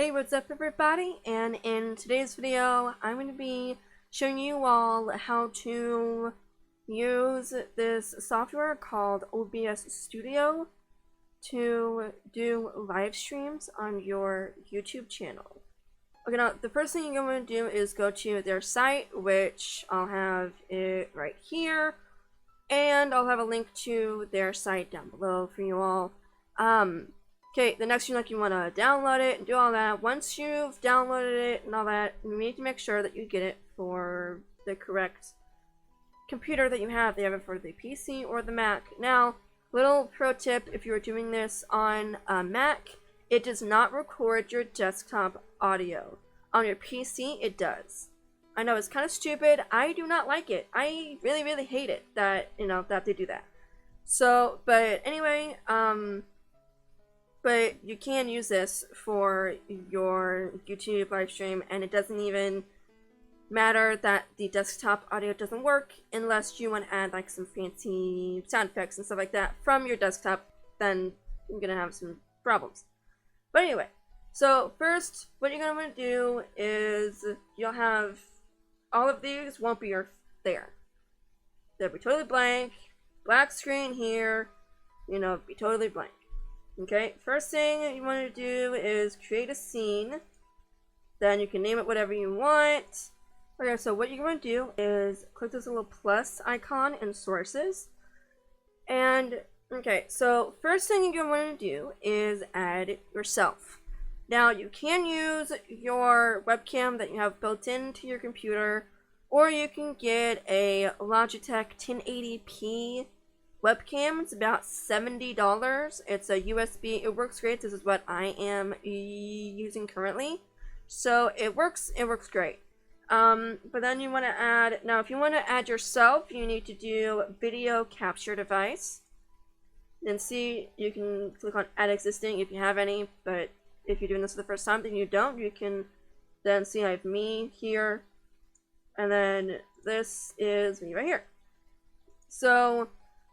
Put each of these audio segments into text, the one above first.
Hey, what's up everybody? And in today's video, I'm going to be showing you all how to use this software called OBS Studio to do live streams on your YouTube channel. Okay, now the first thing you're going to do is go to their site, which I'll have it right here, and I'll have a link to their site down below for you all. Okay, the next thing, you want to download it and do all that. Once you've downloaded it and all that, you need to make sure that you get it for the correct computer that you have. They have it for the PC or the Mac. Now, little pro tip, if you are doing this on a Mac, it does not record your desktop audio. On your PC, it does. I know it's kind of stupid. I do not like it. I really hate it that, that they do that. So, but anyway, but you can use this for your YouTube live stream, and it doesn't even matter that the desktop audio doesn't work unless you want to add like some fancy sound effects and stuff like that from your desktop. Then you're gonna have some problems. But anyway, so first, what you're gonna want to do is you'll have all of these won't be there. They'll be totally blank, black screen here. Be totally blank. Okay, first thing you want to do is create a scene. Then you can name it whatever you want. Okay, so what you're going to do is click this little plus icon in sources. And, okay, so first thing you're going to do is add yourself. Now, you can use your webcam that you have built into your computer, or you can get a Logitech 1080p webcam. It's about $70. It's a USB. It works great. This is what I am using currently, so it works great. But then you want to add, now if you want to add yourself, you need to do video capture device. Then see, you can click on add existing if you have any, but if you're doing this for the first time, then you don't. You can then see I have me here, and then this is me right here. So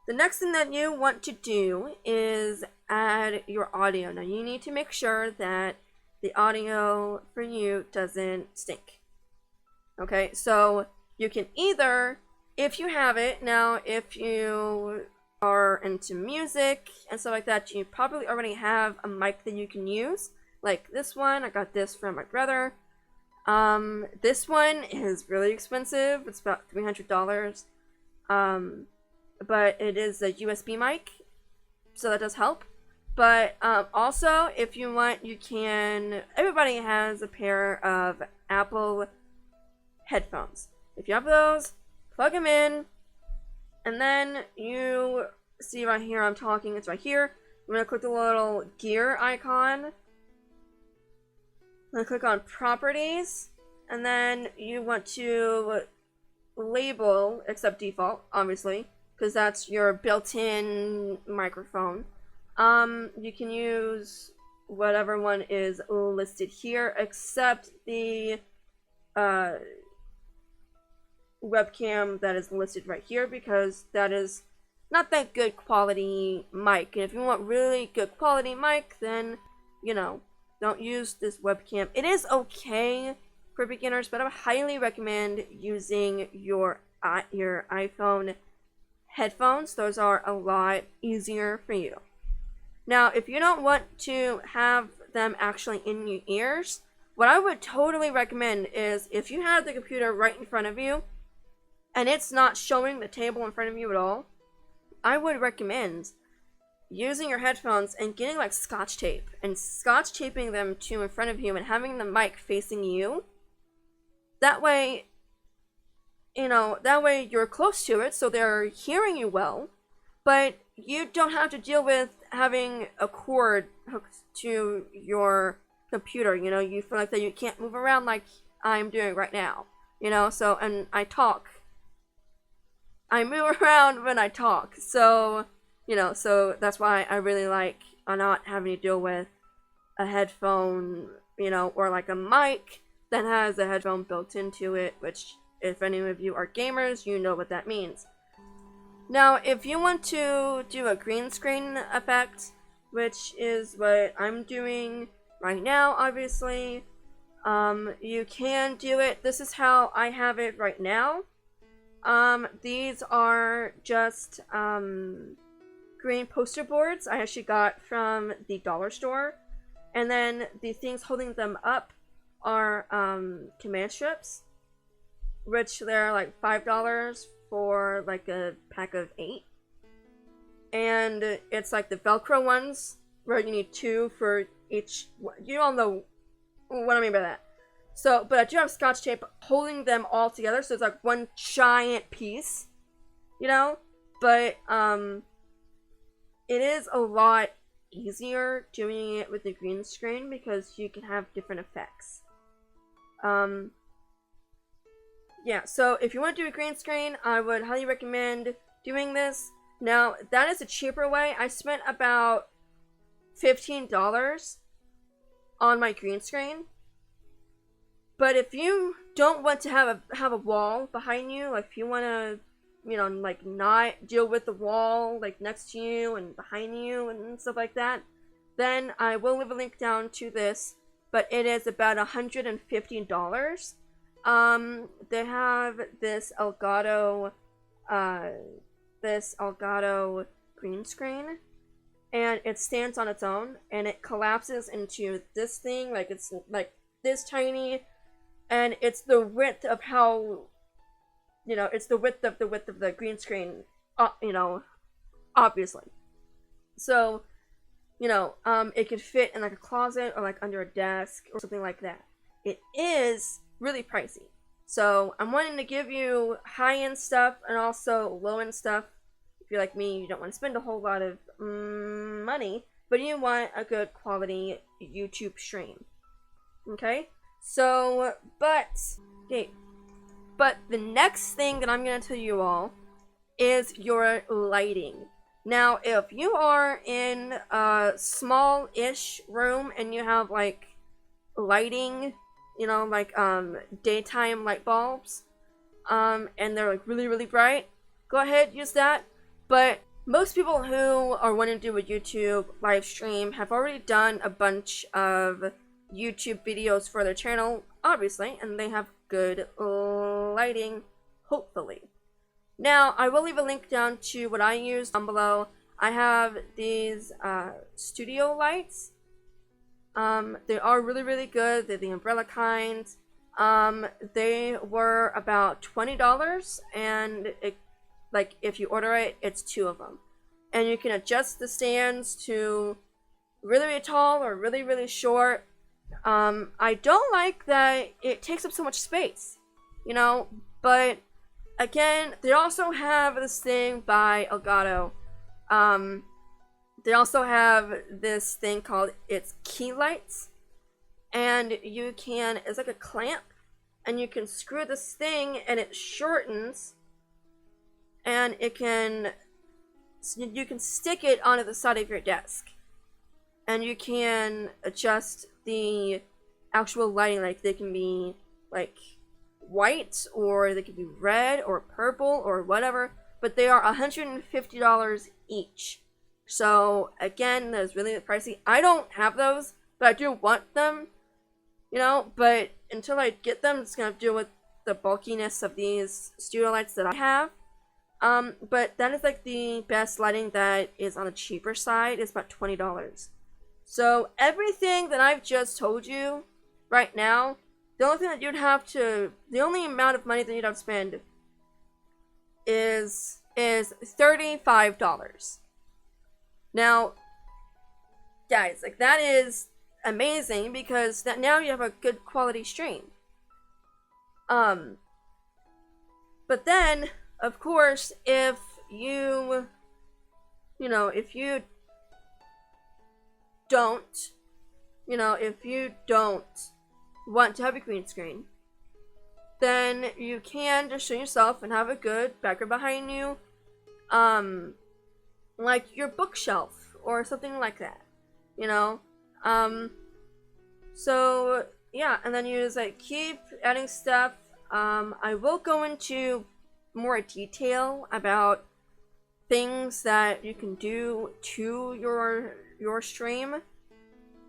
the next thing that you want to do is add your audio. Now you need to make sure that the audio for you doesn't stink. Okay, so you can either, if you have it, now if you are into music and stuff like that, you probably already have a mic that you can use. Like this one, I got this from my brother. This one is really expensive. It's about $300. But it is a USB mic, so that does help. But also, if you want, you can, everybody has a pair of Apple headphones. If you have those, plug them in, and then you see right here, I'm talking, it's right here. I'm going to click the little gear icon. I'm going to click on properties, and then you want to label, except default, obviously, because that's your built-in microphone. You can use whatever one is listed here, except the webcam that is listed right here, because that is not that good quality mic. And if you want really good quality mic, then, don't use this webcam. It is okay for beginners, but I would highly recommend using your iPhone headphones. Those are a lot easier for you. Now, if you don't want to have them actually in your ears, what I would totally recommend is if you have the computer right in front of you and it's not showing the table in front of you at all, I would recommend using your headphones and getting like scotch tape and scotch taping them to in front of you and having the mic facing you. That way, that way you're close to it, so they're hearing you well, but you don't have to deal with having a cord hooked to your computer. You feel like that you can't move around like I'm doing right now, so, and I move around when I talk, so, so that's why I really like not having to deal with a headphone, or like a mic that has a headphone built into it, which, if any of you are gamers, you know what that means. Now, if you want to do a green screen effect, which is what I'm doing, right now, obviously. You can do it. This is how I have it right now. These are just, green poster boards I actually got from the dollar store. And then the things holding them up are, command strips, which they're like $5 for like a pack of 8. And it's like the Velcro ones, where you need 2 for each. You all know what I mean by that. So, but I do have Scotch tape holding them all together, so it's like one giant piece, you know? But, it is a lot easier doing it with the green screen because you can have different effects. Yeah, so if you want to do a green screen, I would highly recommend doing this. Now, that is a cheaper way. I spent about $15 on my green screen. But if you don't want to have a wall behind you, like if you want to, you know, like not deal with the wall like next to you and behind you and stuff like that, then I will leave a link down to this, but it is about $115. They have this Elgato green screen, and it stands on its own, and it collapses into this thing, like it's like this tiny, and it's the width of how, you know, it's the width of the green screen, you know, obviously. So, you know, it could fit in like a closet or like under a desk or something like that. It is really pricey. So I'm wanting to give you high-end stuff and also low-end stuff. If you're like me, you don't want to spend a whole lot of money, but you want a good quality YouTube stream. Okay? So, but the next thing that I'm going to tell you all is your lighting. Now, if you are in a small-ish room and you have like lighting, you know, like daytime light bulbs, and they're like really, really bright, go ahead, use that. But most people who are wanting to do a YouTube live stream have already done a bunch of YouTube videos for their channel, obviously, and they have good lighting, hopefully. Now, I will leave a link down to what I use down below. I have these studio lights. They are really, really good. They're the umbrella kind. They were about $20, and like if you order it, it's 2 of them. And you can adjust the stands to really, really tall or really, really short. I don't like that it takes up so much space, you know, but again, they also have this thing by Elgato. They also have this thing called its key lights, and you can, it's like a clamp, and you can screw this thing and it shortens, and it can, you can stick it onto the side of your desk, and you can adjust the actual lighting, like they can be like white, or they could be red or purple or whatever, but they are $150 each. So again, that's really pricey. I don't have those, but I do want them, you know, but until I get them, it's gonna deal with the bulkiness of these studio lights that I have. But that is like the best lighting that is on the cheaper side. It's about $20. So everything that I've just told you right now, the only thing that you'd have to, the only amount of money that you'd have to spend is $35. Now, guys, like that is amazing because that now you have a good quality stream. But then, of course, if you don't, if you don't want to have a green screen, then you can just show yourself and have a good background behind you, like your bookshelf or something like that, so yeah, and then you just like keep adding stuff. I will go into more detail about things that you can do to your stream,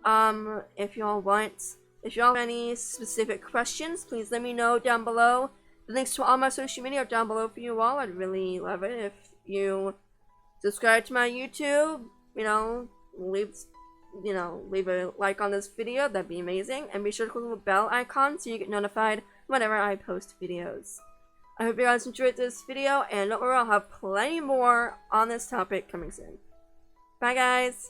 if y'all have any specific questions, please let me know down below. The links to all my social media are down below for you all. I'd really love it if you subscribe to my YouTube, leave a like on this video, that'd be amazing, and be sure to click the bell icon so you get notified whenever I post videos. I hope you guys enjoyed this video, and don't worry, I'll have plenty more on this topic coming soon. Bye guys!